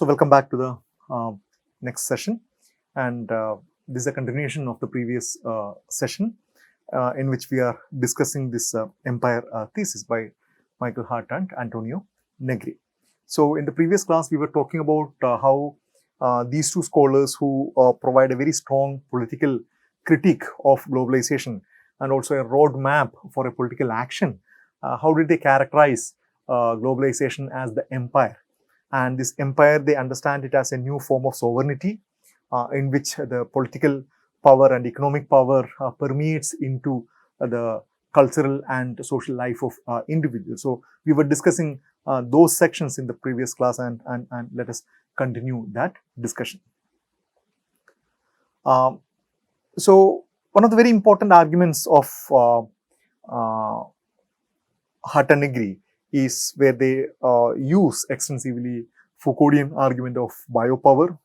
So welcome back to the next session, and this is a continuation of the previous session in which we are discussing this empire thesis by Michael Hart and Antonio Negri. So in the previous class, we were talking about how these two scholars who provide a very strong political critique of globalization and also a roadmap for a political action, how did they characterize globalization as the empire? And this empire, they understand it as a new form of sovereignty in which the political power and economic power permeates into the cultural and social life of individuals. So we were discussing those sections in the previous class, and let us continue that discussion. So one of the very important arguments of Hart and Negri is where they use extensively Foucauldian argument of biopower,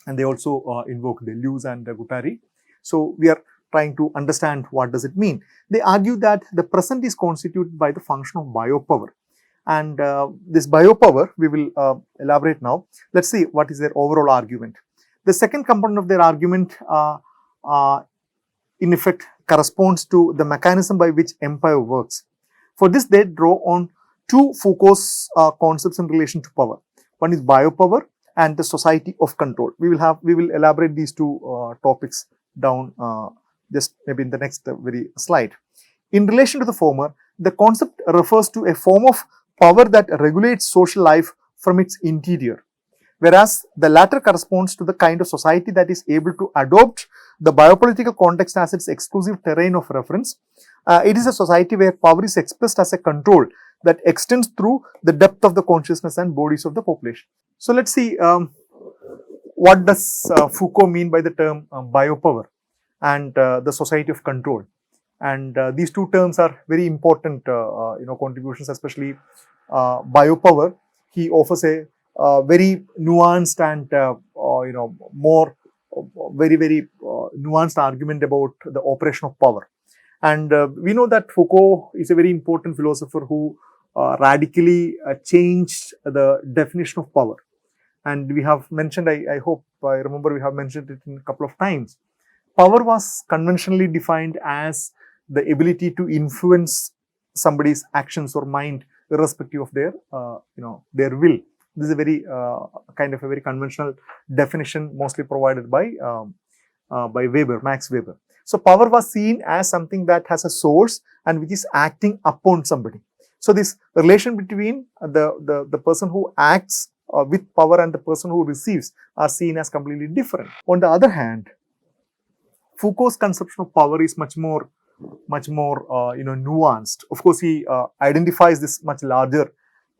and they also invoke Deleuze and Guattari. So we are trying to understand what does it mean. They argue that the present is constituted by the function of biopower, and this biopower we will elaborate now. Let's see what is their overall argument. The second component of their argument in effect corresponds to the mechanism by which empire works. For this, they draw on two Foucault's concepts in relation to power. One is biopower and the society of control. We will elaborate these two topics down just maybe in the next very slide. In relation to the former, the concept refers to a form of power that regulates social life from its interior, whereas the latter corresponds to the kind of society that is able to adopt the biopolitical context as its exclusive terrain of reference. It is a society where power is expressed as a control that extends through the depth of the consciousness and bodies of the population. So let's see what does Foucault mean by the term biopower and the society of control. And these two terms are very important contributions, especially biopower. He offers a very nuanced and more very nuanced argument about the operation of power. And we know that Foucault is a very important philosopher who radically changed the definition of power. And we have mentioned, I hope I remember we have mentioned it in a couple of times. Power was conventionally defined as the ability to influence somebody's actions or mind irrespective of their their will. This is a very kind of a very conventional definition, mostly provided by Weber, Max Weber. So power was seen as something that has a source and which is acting upon somebody. So this relation between the person who acts with power and the person who receives are seen as completely different. On the other hand, Foucault's conception of power is much more nuanced. Of course, he identifies this much larger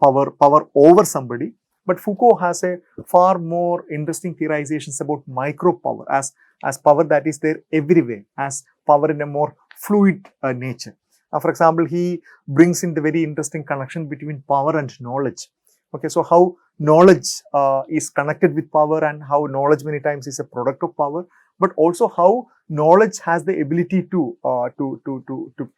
power over somebody, but Foucault has a far more interesting theorizations about micro power as power that is there everywhere, as power in a more fluid nature. For example, he brings in the very interesting connection between power and knowledge. Okay, so how knowledge is connected with power, and how knowledge many times is a product of power, but also how knowledge has the ability to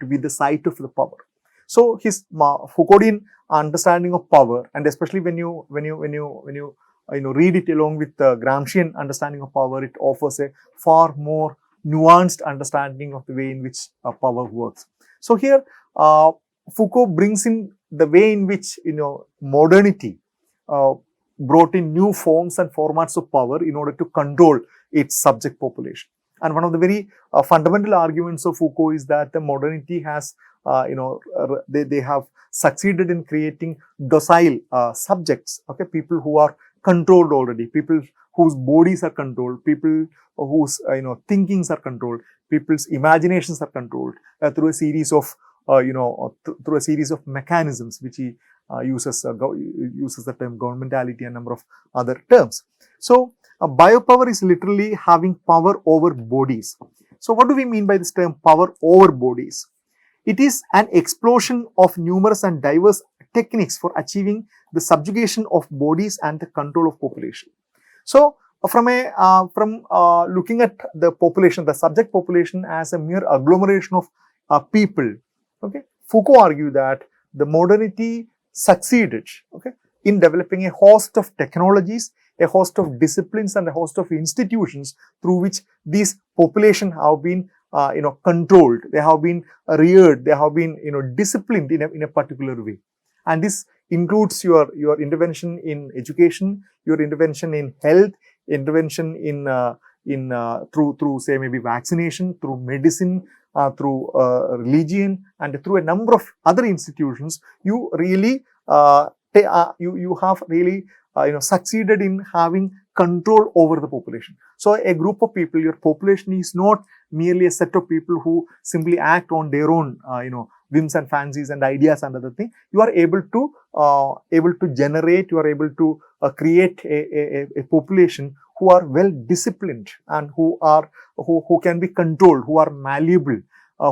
be the site of the power. So his Foucauldian understanding of power, and especially when you read it along with the Gramscian understanding of power, it offers a far more nuanced understanding of the way in which power works. So here Foucault brings in the way in which modernity brought in new forms and formats of power in order to control its subject population. And one of the very fundamental arguments of Foucault is that the modernity has they have succeeded in creating docile subjects, okay, people who are controlled already, people whose bodies are controlled, people whose thinkings are controlled, people's imaginations are controlled through a series of through a series of mechanisms, which he uses the term governmentality and a number of other terms. So biopower is literally having power over bodies. So what do we mean by this term power over bodies? It is an explosion of numerous and diverse techniques for achieving the subjugation of bodies and the control of population. So from looking at the population, the subject population as a mere agglomeration of people, okay, Foucault argued that the modernity succeeded, okay, in developing a host of technologies, a host of disciplines and a host of institutions through which these population have been controlled, they have been reared, they have been disciplined in a particular way. And this includes your intervention in education, your intervention in health, intervention in through say maybe vaccination, through medicine, through religion, and through a number of other institutions. You really you have really succeeded in having control over the population. So a group of people, your population is not merely a set of people who simply act on their own whims and fancies and ideas and other thing. You are able to generate, you are able to create a population who are well disciplined and who can be controlled, who are malleable,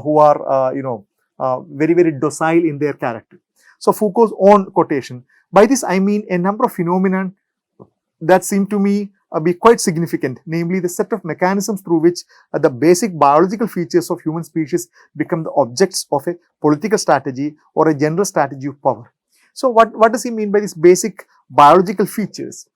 who are very, very docile in their character. So Foucault's own quotation. By this I mean a number of phenomena that seem to me be quite significant, namely the set of mechanisms through which the basic biological features of human species become the objects of a political strategy or a general strategy of power. So what does he mean by these basic biological features?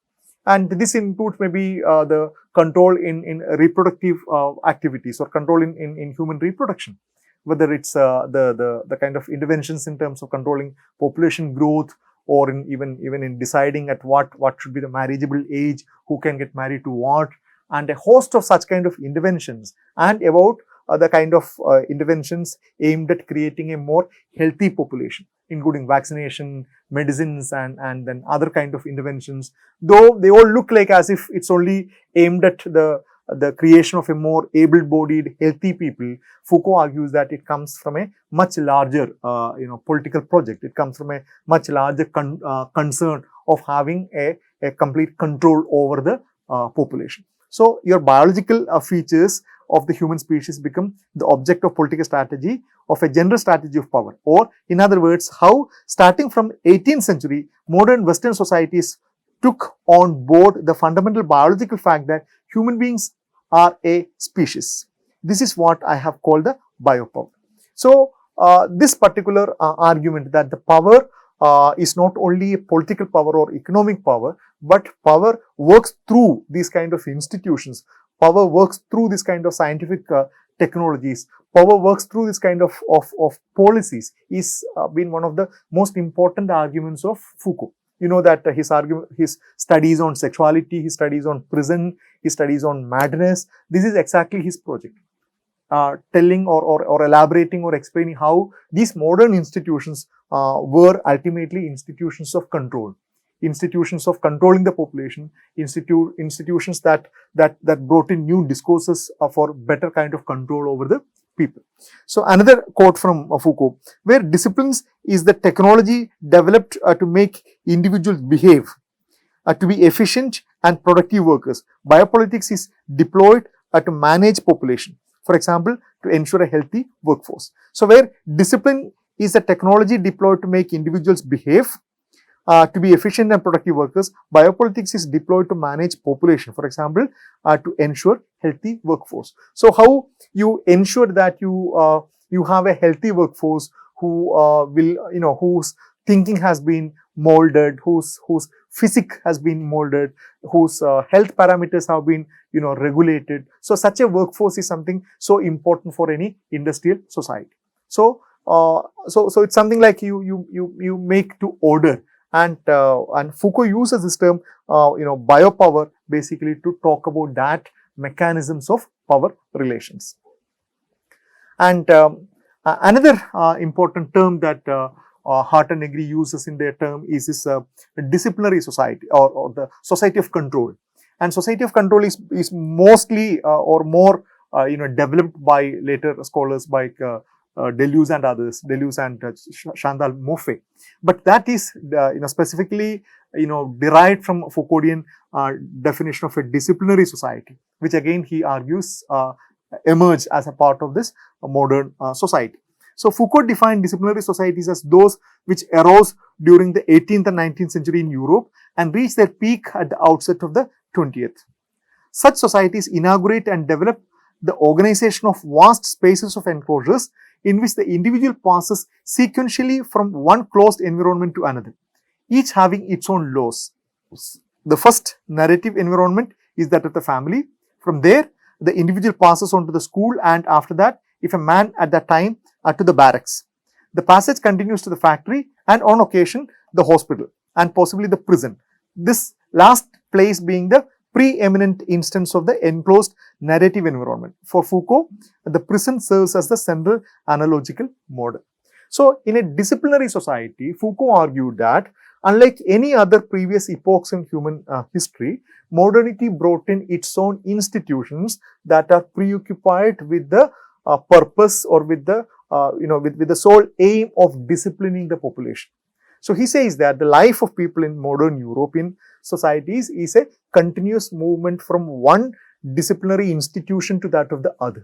And this includes maybe the control in reproductive activities or control in human reproduction, whether it's the kind of interventions in terms of controlling population growth, or even in deciding at what should be the marriageable age, who can get married to what, and a host of such kind of interventions, and about the kind of interventions aimed at creating a more healthy population, including vaccination, medicines, and then other kind of interventions. Though they all look like as if it's only aimed at the creation of a more able-bodied, healthy people, Foucault argues that it comes from a much larger, political project. It comes from a much larger concern of having a complete control over the population. So your biological features of the human species become the object of political strategy, of a general strategy of power. Or in other words, how starting from 18th century, modern Western societies took on board the fundamental biological fact that human beings are a species. This is what I have called the biopower. So this particular argument that the power is not only a political power or economic power, but power works through these kind of institutions, power works through this kind of scientific technologies, power works through this kind of policies, is been one of the most important arguments of Foucault. You know that his studies on sexuality, his studies on prison, his studies on madness, this is exactly his project. Telling or elaborating or explaining how these modern institutions were ultimately institutions of control, institutions of controlling the population, institutions that brought in new discourses for better kind of control over the people. So another quote from Foucault, where disciplines is the technology developed to make individuals behave, to be efficient and productive workers. Biopolitics is deployed to manage population. For example, to ensure a healthy workforce. So where discipline is the technology deployed to make individuals behave, to be efficient and productive workers, biopolitics is deployed to manage population. For example, to ensure healthy workforce. So how you ensure that you have a healthy workforce who will, whose thinking has been molded, whose physique has been molded, whose health parameters have been regulated. So such a workforce is something so important for any industrial society. So so it's something like you make to order, and Foucault uses this term biopower basically to talk about that mechanisms of power relations. And another important term that Hart and Negri uses in their term is this disciplinary society or the society of control. And society of control is mostly or more developed by later scholars like Deleuze and others, Deleuze and Chantal Mouffe. But that is specifically derived from Foucauldian definition of a disciplinary society, which again he argues emerged as a part of this modern society. So Foucault defined disciplinary societies as those which arose during the 18th and 19th century in Europe and reached their peak at the outset of the 20th. Such societies inaugurate and develop the organization of vast spaces of enclosures in which the individual passes sequentially from one closed environment to another. each having its own laws. The first narrative environment is that of the family. From there, the individual passes on to the school, and after that, if a man at that time, to the barracks. The passage continues to the factory and on occasion the hospital and possibly the prison. This last place being the preeminent instance of the enclosed narrative environment. For Foucault, the prison serves as the central analogical model. So, in a disciplinary society, Foucault argued that unlike any other previous epochs in human history, modernity brought in its own institutions that are preoccupied with the purpose or with the with the sole aim of disciplining the population. So he says that the life of people in modern European societies is a continuous movement from one disciplinary institution to that of the other.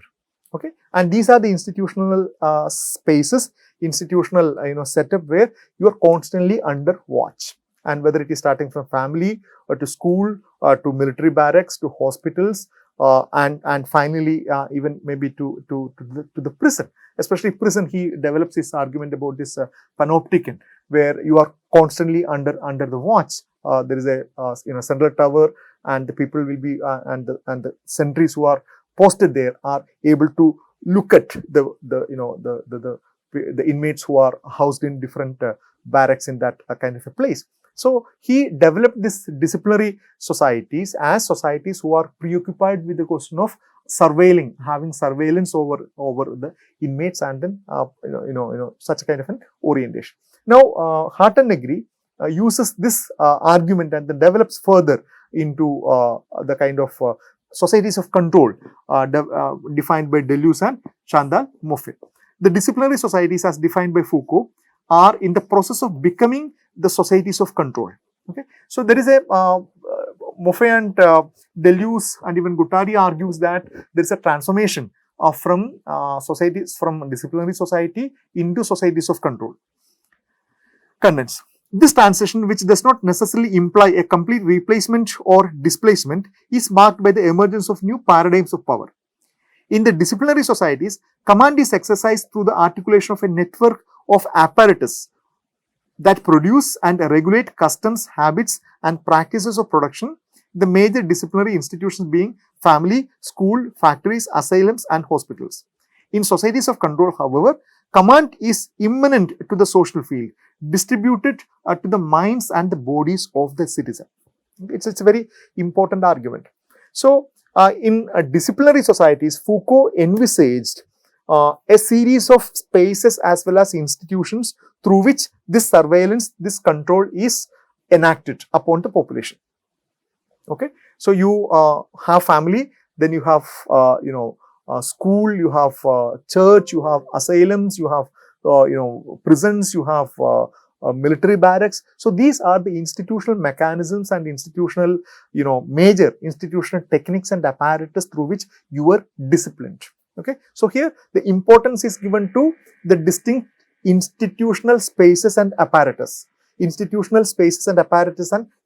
Okay, and these are the institutional spaces, institutional setup where you are constantly under watch, and whether it is starting from family or to school or to military barracks to hospitals and finally even maybe to the prison. Especially prison, he develops his argument about this panopticon, where you are constantly under the watch. There is a central tower, and the people will be and the sentries who are posted there are able to look at the inmates who are housed in different barracks in that kind of a place. So he developed this disciplinary societies as societies who are preoccupied with the question of surveilling, having surveillance over the inmates, and then such a kind of an orientation. Now Hardt and Negri uses this argument and then develops further into the kind of societies of control defined by Deleuze and Chantal Mouffe. The disciplinary societies as defined by Foucault are in the process of becoming the societies of control. Okay, so there is a Mouffe and Deleuze and even Guattari argues that there is a transformation from societies, from disciplinary society into societies of control. Condense. This transition, which does not necessarily imply a complete replacement or displacement, is marked by the emergence of new paradigms of power. In the disciplinary societies, command is exercised through the articulation of a network of apparatus that produce and regulate customs, habits and practices of production, the major disciplinary institutions being family, school, factories, asylums and hospitals. In societies of control, however, command is immanent to the social field, distributed to the minds and the bodies of the citizen. It's a very important argument. So, in disciplinary societies, Foucault envisaged a series of spaces as well as institutions through which this surveillance, this control is enacted upon the population. Okay, so you have family, then you have school, you have church, you have asylums, you have prisons, you have military barracks. So these are the institutional mechanisms and institutional major institutional techniques and apparatus through which you are disciplined. Okay, so here the importance is given to the distinct institutional spaces and apparatus, and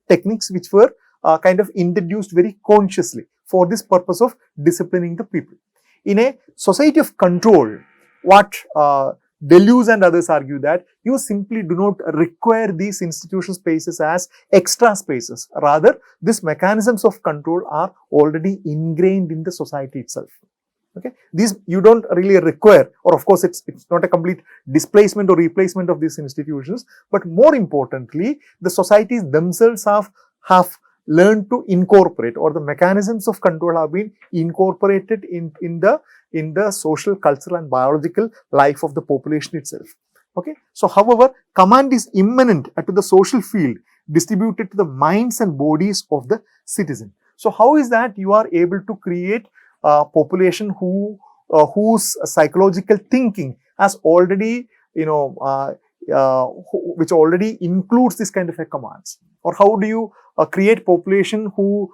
techniques which were kind of introduced very consciously for this purpose of disciplining the people. In a society of control, what Deleuze and others argue that you simply do not require these institutional spaces as extra spaces. Rather, these mechanisms of control are already ingrained in the society itself. Okay, these you don't really require, or of course it's not a complete displacement or replacement of these institutions, but more importantly, the societies themselves have learned to incorporate, or the mechanisms of control have been incorporated in the social, cultural and biological life of the population itself. Okay, so however, command is immanent to the social field, distributed to the minds and bodies of the citizen. So how is that you are able to create population whose psychological thinking has already which already includes this kind of a commands? Or how do you create population who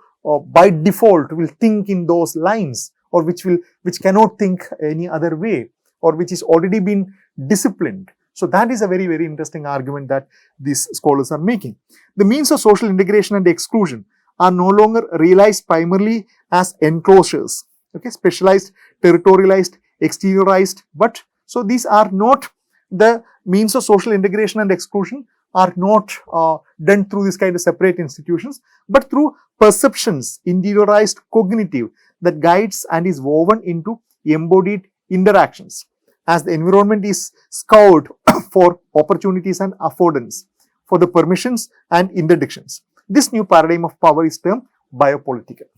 by default will think in those lines, or which cannot think any other way, or which is already been disciplined? So that is a very, very interesting argument that these scholars are making. The means of social integration and exclusion are no longer realized primarily as enclosures, okay, specialized, territorialized, exteriorized, but so these are not the means of social integration and exclusion are not done through this kind of separate institutions, but through perceptions, interiorized cognitive, that guides and is woven into embodied interactions. As the environment is scoured for opportunities and affordance, for the permissions and interdictions. This new paradigm of power is termed biopolitical.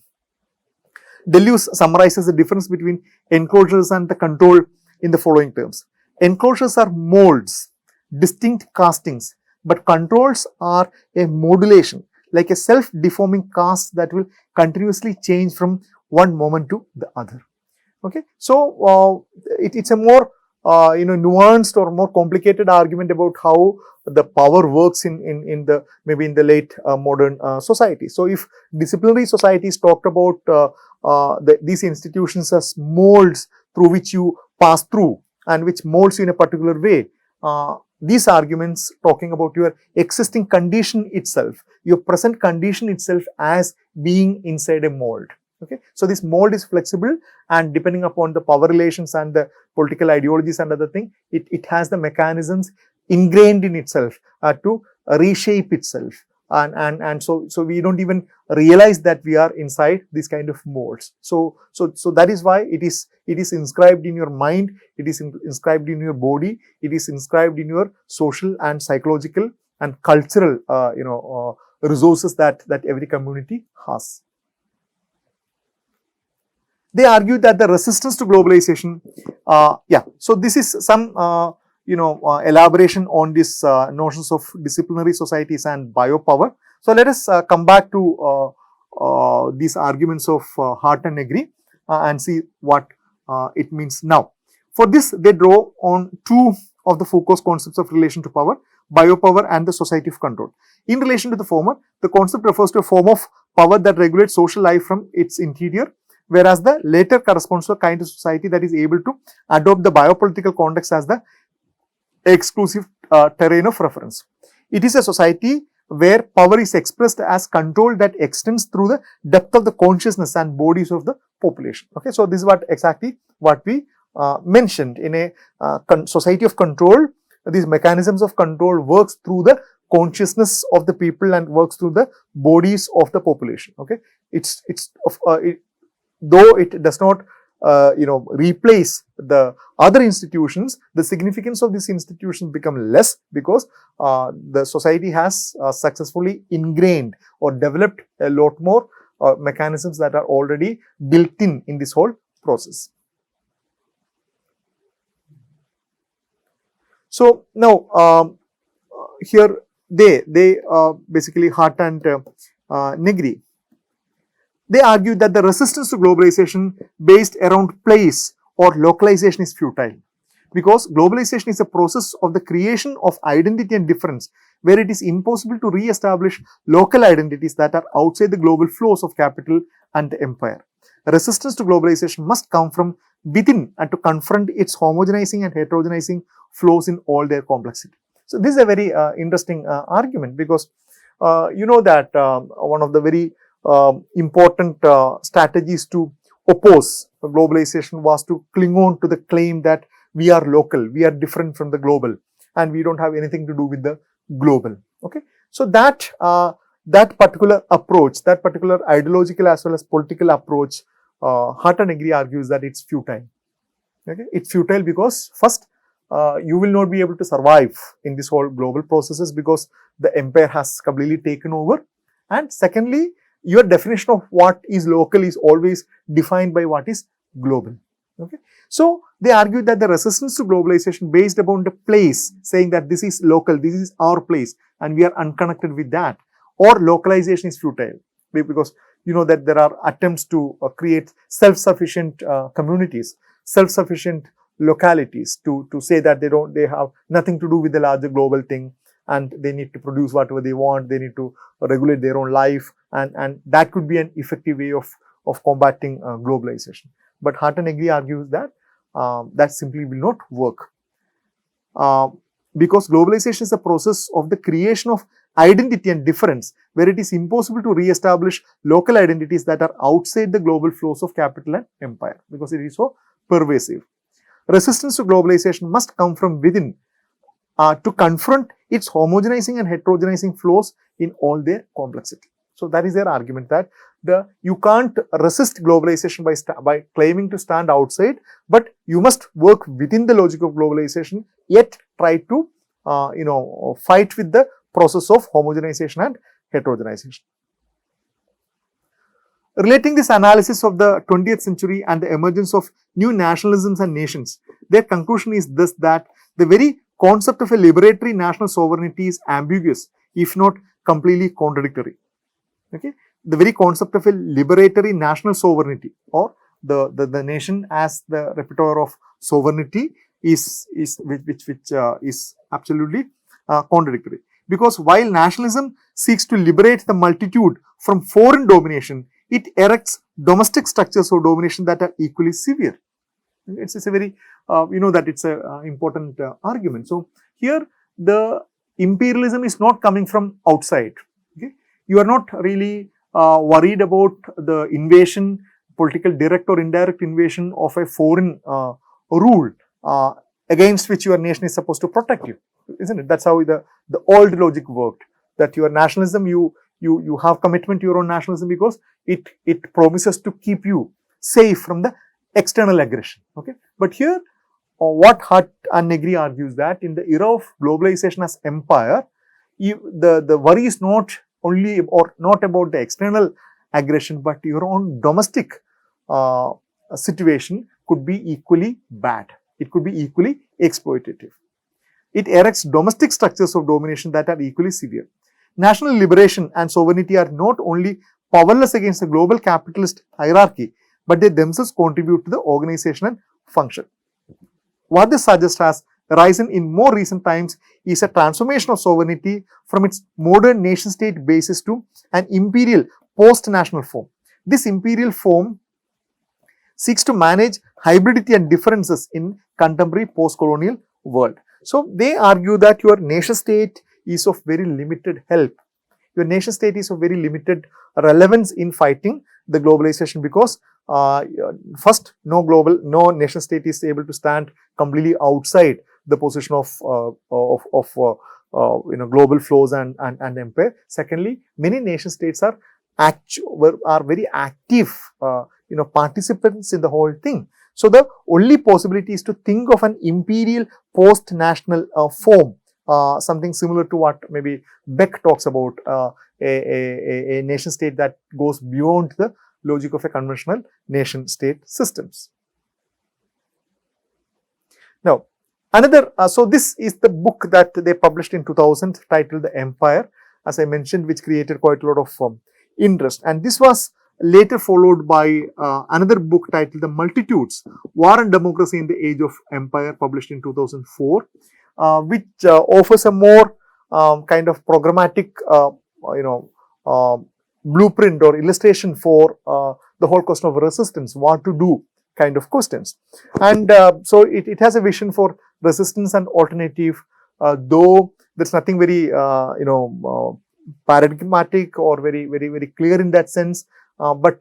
Deleuze summarizes the difference between enclosures and the control in the following terms. Enclosures are molds, distinct castings, but controls are a modulation, like a self-deforming cast that will continuously change from one moment to the other. Okay, so it's a more nuanced or more complicated argument about how the power works in the maybe in the late modern society. So if disciplinary societies talked about these institutions as molds through which you pass through and which molds you in a particular way, these arguments talking about your existing condition itself, your present condition itself as being inside a mold. Okay, so this mold is flexible, and depending upon the power relations and the political ideologies and other thing, it has the mechanisms ingrained in itself to reshape itself, and so we don't even realize that we are inside these kind of molds. So that is why it is inscribed in your mind, it is inscribed in your body, it is inscribed in your social and psychological and cultural resources that every community has. They argue that the resistance to globalization, so this is some elaboration on these notions of disciplinary societies and biopower. So let us come back to these arguments of Hart and Negri and see what it means now. For this, they draw on two of the Foucault's concepts of relation to power, biopower and the society of control. In relation to the former, the concept refers to a form of power that regulates social life from its interior, whereas the later corresponds to a kind of society that is able to adopt the biopolitical context as the exclusive terrain of reference. It is a society where power is expressed as control that extends through the depth of the consciousness and bodies of the population. Okay, so this is what we mentioned. In a society of control, these mechanisms of control works through the consciousness of the people and works through the bodies of the population. Okay, though it does not replace the other institutions, the significance of these institutions become less because the society has successfully ingrained or developed a lot more mechanisms that are already built in this whole process. So now here they basically Hart and Negri, they argue that the resistance to globalization based around place or localization is futile, because globalization is a process of the creation of identity and difference, where it is impossible to re-establish local identities that are outside the global flows of capital and the empire. Resistance to globalization must come from within and to confront its homogenizing and heterogenizing flows in all their complexity. So this is a very interesting argument, because that one of the very important strategies to oppose globalization was to cling on to the claim that we are local, we are different from the global, and we don't have anything to do with the global. Okay, so that particular approach, that particular ideological as well as political approach, Hart and Negri argues that it's futile. Okay, it's futile because first, you will not be able to survive in this whole global processes because the empire has completely taken over, and secondly, your definition of what is local is always defined by what is global. Okay, so they argue that the resistance to globalization based upon the place, saying that this is local, this is our place, and we are unconnected with that, or localization is futile, because that there are attempts to create self-sufficient communities, self-sufficient localities to say that they have nothing to do with the larger global thing, and they need to produce whatever they want, they need to regulate their own life, and that could be an effective way of combating globalization. But Hart and Negri argues that that simply will not work, because globalization is a process of the creation of identity and difference, where it is impossible to re-establish local identities that are outside the global flows of capital and empire, because it is so pervasive. Resistance to globalization must come from within, to confront its homogenizing and heterogenizing flows in all their complexity. So that is their argument, that you can't resist globalization by claiming to stand outside, but you must work within the logic of globalization, yet try to fight with the process of homogenization and heterogenization. Relating this analysis of the 20th century and the emergence of new nationalisms and nations, their conclusion is this, that the very concept of a liberatory national sovereignty is ambiguous, if not completely contradictory. Okay, the very concept of a liberatory national sovereignty, or the nation as the repertoire of sovereignty, is absolutely contradictory. Because while nationalism seeks to liberate the multitude from foreign domination, it erects domestic structures of domination that are equally severe. It's a very, that it's an important argument. So here the imperialism is not coming from outside. Okay? You are not really worried about the invasion, political direct or indirect invasion of a foreign rule against which your nation is supposed to protect you, isn't it? That's how the old logic worked, that your nationalism, you have commitment to your own nationalism because it promises to keep you safe from the external aggression. Okay, but here what Hutt and Negri argues, that in the era of globalization as empire, the worry is not only or not about the external aggression, but your own domestic situation could be equally bad. It could be equally exploitative. It erects domestic structures of domination that are equally severe. National liberation and sovereignty are not only powerless against the global capitalist hierarchy, but they themselves contribute to the organization and function. What this suggests has arisen in more recent times is a transformation of sovereignty from its modern nation-state basis to an imperial post-national form. This imperial form seeks to manage hybridity and differences in contemporary post-colonial world. So they argue that your nation-state is of very limited help. Your nation-state is of very limited relevance in fighting the globalization, because first, no nation-state is able to stand completely outside the position of global flows and empire. Secondly, many nation-states are very active participants in the whole thing. So the only possibility is to think of an imperial post-national form, something similar to what maybe Beck talks about, a nation state that goes beyond the logic of a conventional nation state systems. Now, another, so this is the book that they published in 2000 titled The Empire, as I mentioned, which created quite a lot of interest. And this was later followed by another book titled The Multitudes, War and Democracy in the Age of Empire, published in 2004, which offers a more kind of programmatic, blueprint or illustration for the whole question of resistance, what to do kind of questions. And so it has a vision for resistance and alternative, though there's nothing very, paradigmatic or very clear in that sense, but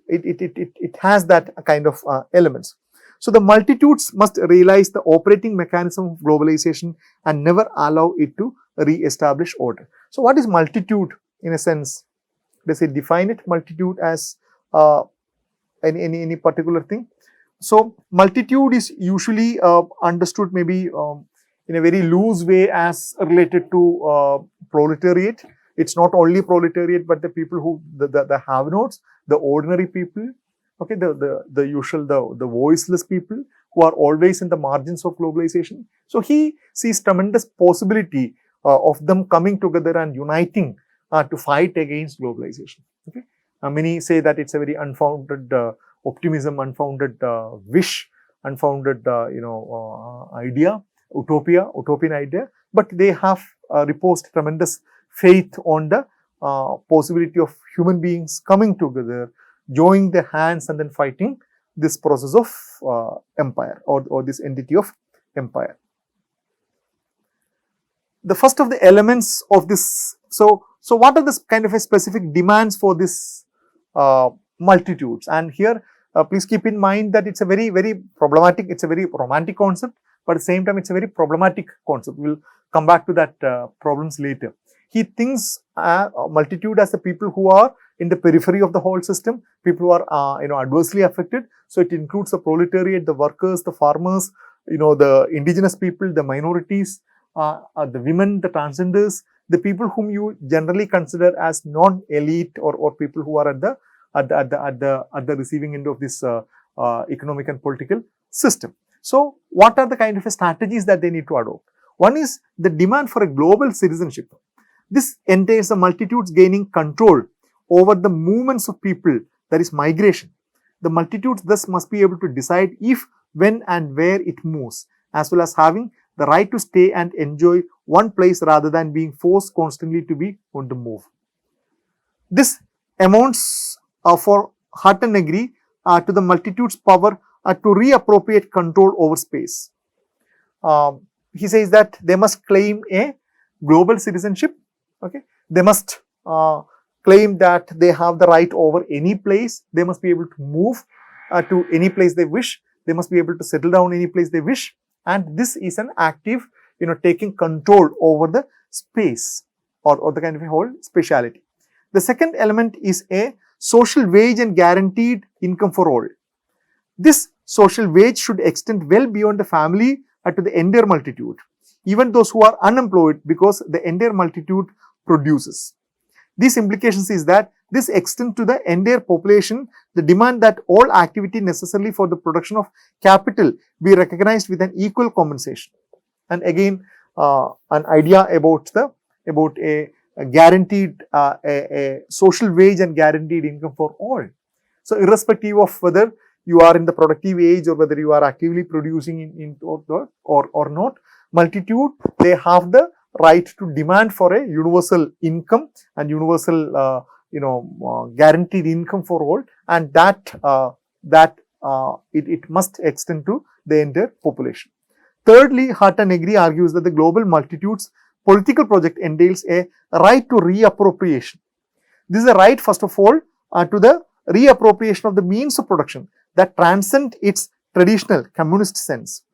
it has that kind of elements. So the multitudes must realize the operating mechanism of globalization and never allow it to re-establish order. So what is multitude in a sense? Does it define it, multitude, as any particular thing? So multitude is usually understood maybe in a very loose way as related to proletariat. It's not only proletariat, but the people who, the have-nots, the ordinary people, okay, the usual, the voiceless people who are always in the margins of globalization. So he sees tremendous possibility of them coming together and uniting to fight against globalization. Okay, many say that it's a very unfounded optimism, unfounded wish, unfounded idea, utopian idea, but they have reposed tremendous faith on the possibility of human beings coming together, joining their hands and then fighting this process of empire or this entity of empire. The first of the elements of this, so what are the kind of a specific demands for this multitudes? And here please keep in mind that it's a very problematic, it's a very romantic concept. but at the same time, it's a very problematic concept. We'll come back to that problems later. He thinks multitude as the people who are in the periphery of the whole system, people who are adversely affected. So it includes the proletariat, the workers, the farmers, the indigenous people, the minorities, the women, the transgenders, the people whom you generally consider as non-elite or people who are at the receiving end of this economic and political system. So what are the kind of strategies that they need to adopt? One is the demand for a global citizenship. This entails the multitudes gaining control over the movements of people, that is migration. The multitudes thus must be able to decide if, when and where it moves, as well as having the right to stay and enjoy one place rather than being forced constantly to be on the move. This amounts for Hart and Negri to the multitude's power to reappropriate control over space. He says that they must claim a global citizenship. Okay, they must claim that they have the right over any place. They must be able to move to any place they wish. They must be able to settle down any place they wish. And this is an active, taking control over the space or the kind of a whole speciality. The second element is a social wage and guaranteed income for all. This social wage should extend well beyond the family to the entire multitude, even those who are unemployed, because the entire multitude produces. These implications is that this extends to the entire population, the demand that all activity necessary for the production of capital be recognized with an equal compensation. And again, an idea about a guaranteed a social wage and guaranteed income for all. So irrespective of whether you are in the productive age or whether you are actively producing or not, multitude, they have the right to demand for a universal income and universal guaranteed income for all, and it must extend to the entire population. Thirdly, Hart and Negri argues that the global multitude's political project entails a right to reappropriation. This is a right, first of all, to the reappropriation of the means of production that transcend its traditional communist sense.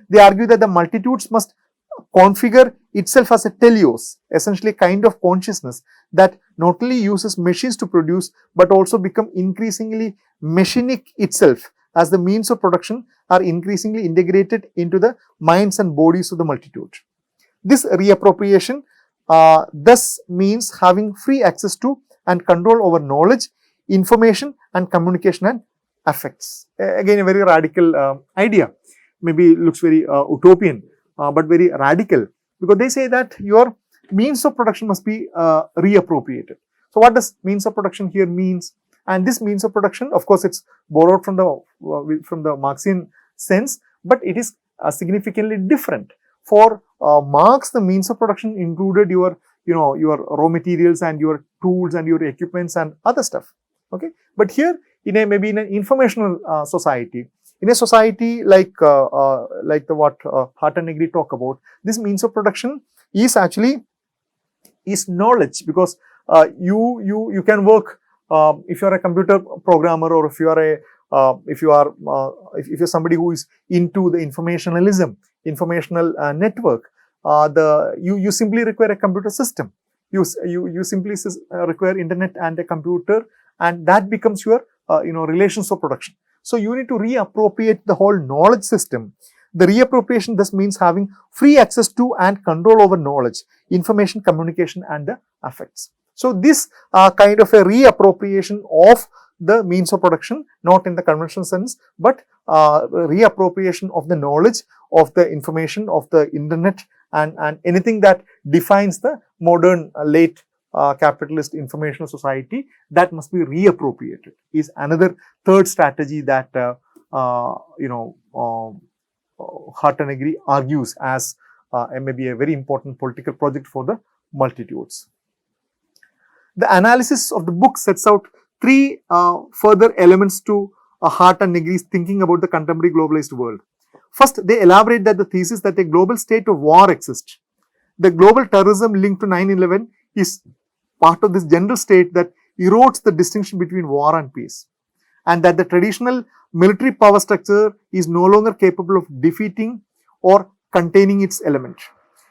They argue that the multitudes must configure itself as a teleos, essentially a kind of consciousness that not only uses machines to produce but also become increasingly machinic itself, as the means of production are increasingly integrated into the minds and bodies of the multitude. This reappropriation thus means having free access to and control over knowledge, information and communication and affects. Again, a very radical idea. Maybe looks very utopian, but very radical, because they say that your means of production must be reappropriated. So what does means of production here means? And this means of production, of course, it's borrowed from the Marxian sense, but it is significantly different. For Marx, the means of production included your raw materials and your tools and your equipments and other stuff. Okay, but here maybe in an informational society, in a society like what Hart and Negri talk about, this means of production is actually knowledge, because you can work if you are a computer programmer, or if you're somebody who is into the informational network, you simply require a computer system. You simply require internet and a computer, and that becomes your relations of production. So you need to reappropriate the whole knowledge system. The reappropriation thus means having free access to and control over knowledge, information, communication and the affects. So this kind of a reappropriation of the means of production, not in the conventional sense, but reappropriation of the knowledge, of the information, of the internet and anything that defines the modern late capitalist informational society, that must be reappropriated, is another third strategy that Hart and Negri argues as maybe a very important political project for the multitudes. The analysis of the book sets out three further elements to Hart and Negri's thinking about the contemporary globalized world. First, they elaborate that the thesis that a global state of war exists. The global terrorism linked to 9/11 is part of this general state that erodes the distinction between war and peace, and that the traditional military power structure is no longer capable of defeating or containing its element.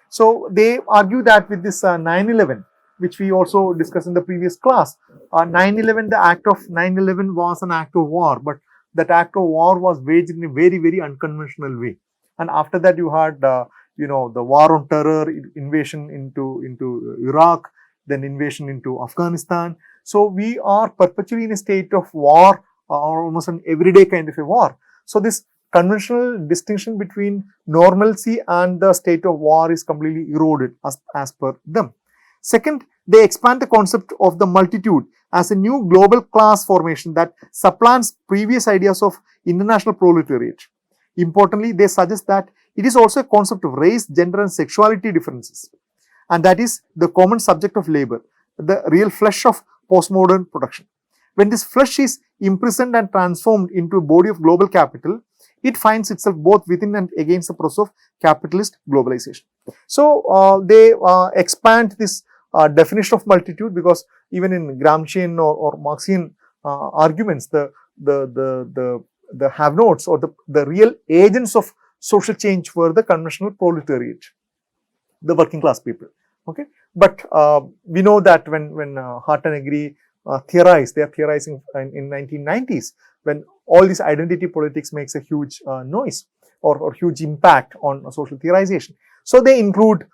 So they argue that with this 9/11, which we also discussed in the previous class, 9/11, the act of 9/11 was an act of war, but that act of war was waged in a very, very unconventional way. And after that, you had, the war on terror, invasion into Iraq, then invasion into Afghanistan. So we are perpetually in a state of war, or almost an everyday kind of a war. So this conventional distinction between normalcy and the state of war is completely eroded as per them. Second, they expand the concept of the multitude as a new global class formation that supplants previous ideas of international proletariat. Importantly, they suggest that it is also a concept of race, gender and sexuality differences, and that is the common subject of labor, the real flesh of postmodern production. When this flesh is imprisoned and transformed into a body of global capital, it finds itself both within and against the process of capitalist globalization. So they expand this definition of multitude, because even in Gramscian or Marxian arguments, the have-nots or the real agents of social change were the conventional proletariat, the working class people. Okay, but we know that when Hart and Negri theorized, they are theorizing in 1990s, when all this identity politics makes a huge noise or huge impact on social theorization. So they include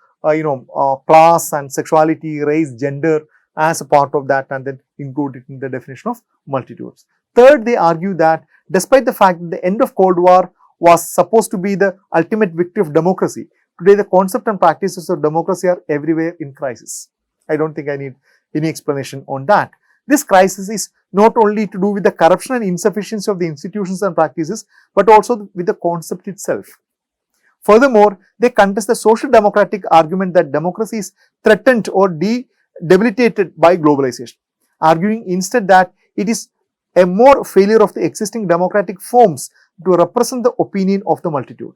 class and sexuality, race, gender as a part of that, and then include it in the definition of multitudes. Third, they argue that despite the fact that the end of Cold War was supposed to be the ultimate victory of democracy, today the concept and practices of democracy are everywhere in crisis. I don't think I need any explanation on that. This crisis is not only to do with the corruption and insufficiency of the institutions and practices, but also with the concept itself. Furthermore, they contest the social democratic argument that democracy is threatened or debilitated by globalization, arguing instead that it is a more failure of the existing democratic forms to represent the opinion of the multitude.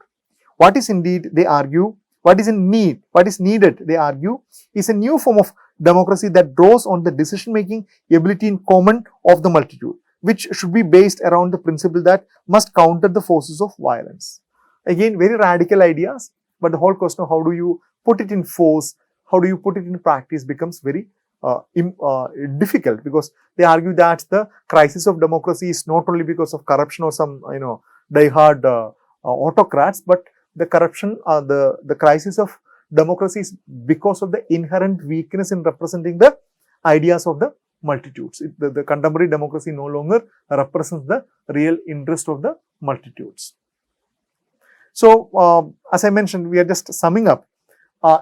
What is indeed, they argue, what is needed, they argue, is a new form of democracy that draws on the decision-making ability in common of the multitude, which should be based around the principle that must counter the forces of violence. Again, very radical ideas, but the whole question of how do you put it in force, how do you put it in practice becomes very difficult, because they argue that the crisis of democracy is not only because of corruption or some die-hard autocrats, but the corruption, the crisis of democracy is because of the inherent weakness in representing the ideas of the multitudes. The contemporary democracy no longer represents the real interest of the multitudes. So, as I mentioned, we are just summing up.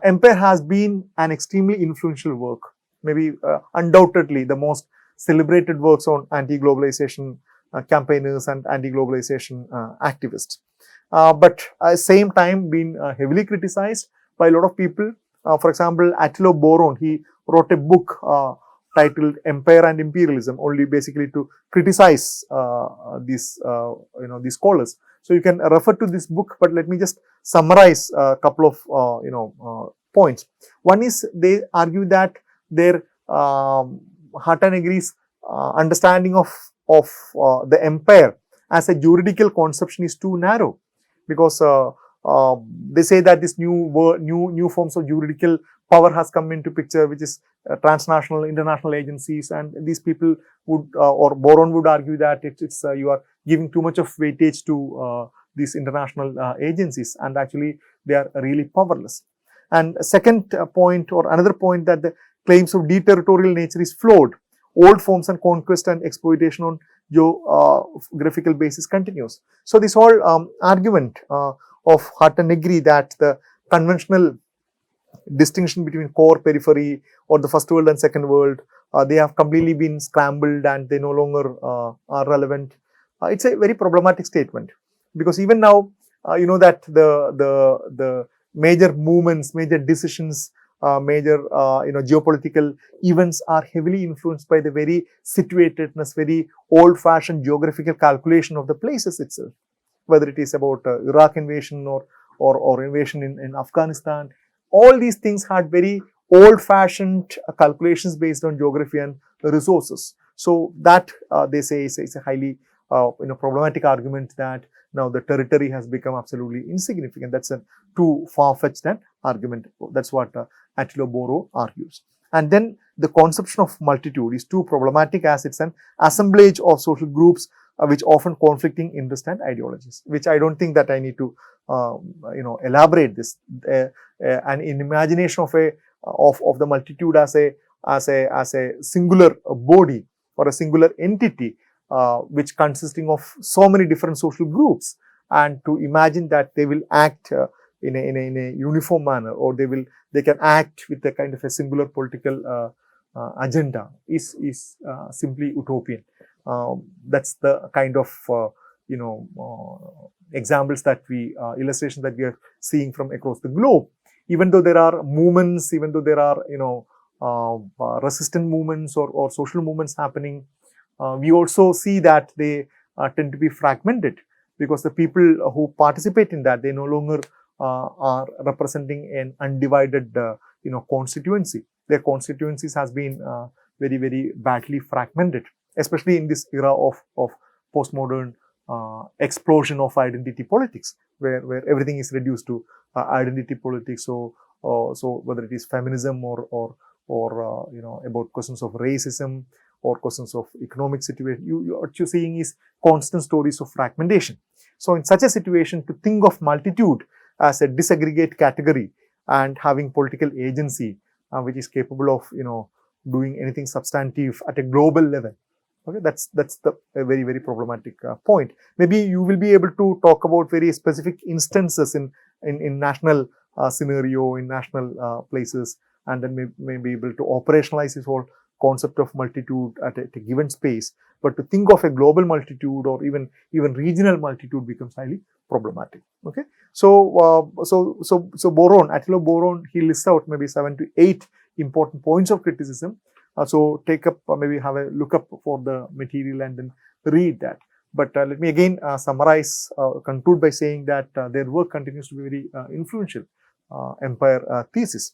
Empire has been an extremely influential work, maybe undoubtedly the most celebrated works on anti-globalization campaigners and anti-globalization activists. But at the same time been heavily criticized by a lot of people. For example, Attilo Boron, he wrote a book titled Empire and Imperialism, only basically to criticize these scholars. So you can refer to this book, but let me just summarize a couple of points. One is they argue that their Hart and Negri's understanding of the empire as a juridical conception is too narrow, because they say that this new forms of juridical power has come into picture, which is transnational, international agencies, and these people would, or Boron would argue that it's you are giving too much of weightage to these international agencies, and actually they are really powerless. And second point, or another point, that the claims of deterritorial nature is flawed. Old forms and conquest and exploitation on geographical basis continues. So this whole argument of Hart and Negri that the conventional distinction between core, periphery, or the first world and second world, they have completely been scrambled and they no longer are relevant. It's a very problematic statement, because even now, you know that the major movements, major decisions, major geopolitical events are heavily influenced by the very situatedness, very old-fashioned geographical calculation of the places itself. Whether it is about Iraq invasion or invasion in Afghanistan, all these things had very old-fashioned calculations based on geography and resources. So that they say is a highly problematic argument that now the territory has become absolutely insignificant. That's a too far-fetched an argument. That's what Attilo Boro argues. And then the conception of multitude is too problematic as it's an assemblage of social groups which often conflicting interests and ideologies, which I don't think that I need to elaborate this. An imagination of the multitude as a singular body or a singular entity which consisting of so many different social groups, and to imagine that they will act in a uniform manner, or they can act with a kind of a singular political agenda is simply utopian. That's the kind of examples that illustrations that we are seeing from across the globe. Even though there are movements, even though there are resistant movements or social movements happening, we also see that they tend to be fragmented, because the people who participate in that, they no longer are representing an undivided constituency. Their constituencies has been very, very badly fragmented, especially in this era of postmodern explosion of identity politics, where everything is reduced to identity politics. So whether it is feminism or about questions of racism or questions of economic situation, what you're seeing is constant stories of fragmentation. So in such a situation, to think of multitude as a disaggregate category and having political agency which is capable of doing anything substantive at a global level, okay, that's a very, very problematic point. Maybe you will be able to talk about very specific instances in national scenario, in national places, and then may be able to operationalize this whole concept of multitude at a given space. But to think of a global multitude or even regional multitude becomes highly problematic. Okay, so Attilo Boron, he lists out maybe 7 to 8 important points of criticism. So take up, maybe have a look up for the material and then read that. But let me again summarize, conclude by saying that their work continues to be very influential empire thesis.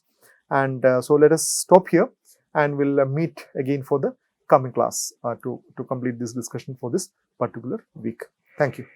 And so let us stop here, and we'll meet again for the coming class to complete this discussion for this particular week. Thank you.